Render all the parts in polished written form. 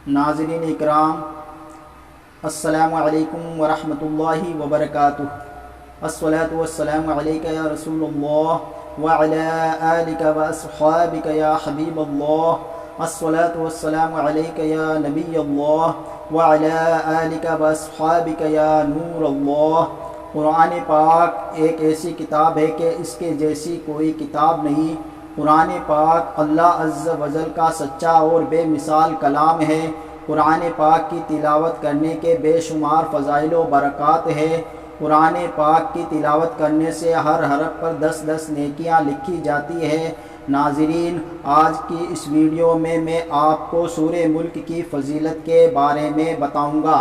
ناظرین اکرام، السلام علیکم ورحمۃ اللہ وبرکاتہ۔ الصلاۃ والسلام علیک یا رسول اللہ وعلی آلک واصحابک یا حبیب اللہ۔ الصلاۃ والسلام علیک یا نبی اللہ وعلی آلک واصحابک یا نور اللہ۔ قرآن پاک ایک ایسی کتاب ہے کہ اس کے جیسی کوئی کتاب نہیں۔ قرآن پاک اللہ عز و جل کا سچا اور بے مثال کلام ہے۔ قرآن پاک کی تلاوت کرنے کے بے شمار فضائل و برکات ہے۔ قرآن پاک کی تلاوت کرنے سے ہر حرف پر 10 نیکیاں لکھی جاتی ہے۔ ناظرین، آج کی اس ویڈیو میں آپ کو سورہ ملک کی فضیلت کے بارے میں بتاؤں گا۔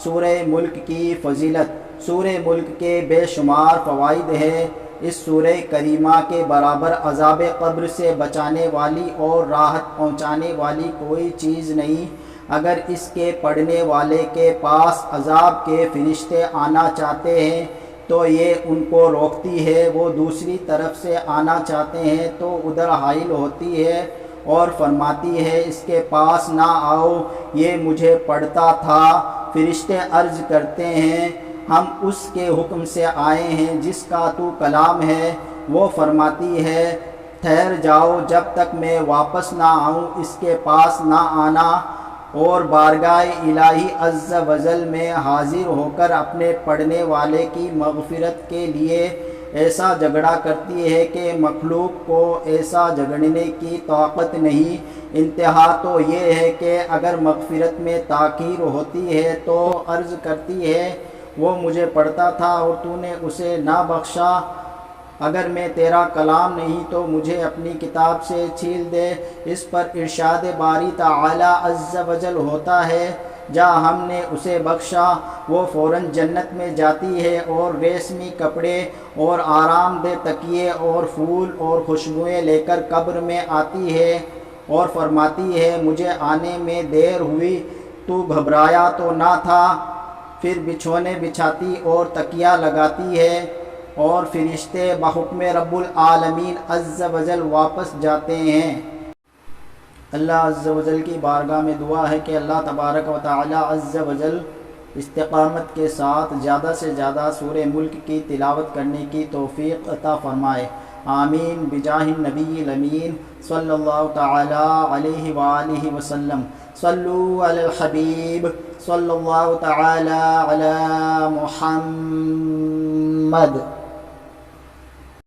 سورہ ملک کی فضیلت، سورہ ملک کے بے شمار فوائد ہیں۔ اس سورہ کریمہ کے برابر عذاب قبر سے بچانے والی اور راحت پہنچانے والی کوئی چیز نہیں۔ اگر اس کے پڑھنے والے کے پاس عذاب کے فرشتے آنا چاہتے ہیں تو یہ ان کو روکتی ہے، وہ دوسری طرف سے آنا چاہتے ہیں تو ادھر حائل ہوتی ہے اور فرماتی ہے اس کے پاس نہ آؤ، یہ مجھے پڑھتا تھا۔ فرشتے عرض کرتے ہیں ہم اس کے حکم سے آئے ہیں جس کا تو کلام ہے۔ وہ فرماتی ہے ٹھہر جاؤ جب تک میں واپس نہ آؤں، اس کے پاس نہ آنا، اور بارگاہ الہی عز و جل میں حاضر ہو کر اپنے پڑھنے والے کی مغفرت کے لیے ایسا جھگڑا کرتی ہے کہ مخلوق کو ایسا جھگڑنے کی طاقت نہیں۔ انتہا تو یہ ہے کہ اگر مغفرت میں تاخیر ہوتی ہے تو عرض کرتی ہے وہ مجھے پڑھتا تھا اور تو نے اسے نہ بخشا، اگر میں تیرا کلام نہیں تو مجھے اپنی کتاب سے چھیل دے۔ اس پر ارشاد باری تعالی عز و جل ہوتا ہے جا ہم نے اسے بخشا، وہ فوراً جنت میں جاتی ہے اور ریشمی کپڑے اور آرام دہ تکیے اور پھول اور خوشبوئیں لے کر قبر میں آتی ہے اور فرماتی ہے مجھے آنے میں دیر ہوئی، تو گھبرایا تو نہ تھا؟ پھر بچھونے بچھاتی اور تکیہ لگاتی ہے اور فرشتے بحکم رب العالمین عز و جل واپس جاتے ہیں۔ اللہ عز و جل کی بارگاہ میں دعا ہے کہ اللہ تبارک و تعالی عز و جل استقامت کے ساتھ زیادہ سے زیادہ سورہ ملک کی تلاوت کرنے کی توفیق عطا فرمائے، آمین بجاہ النبی الامین صلی اللہ تعالی علیہ وآلہ وسلم۔ صلو علی الحبیب صلی اللہ تعالی علی محمد۔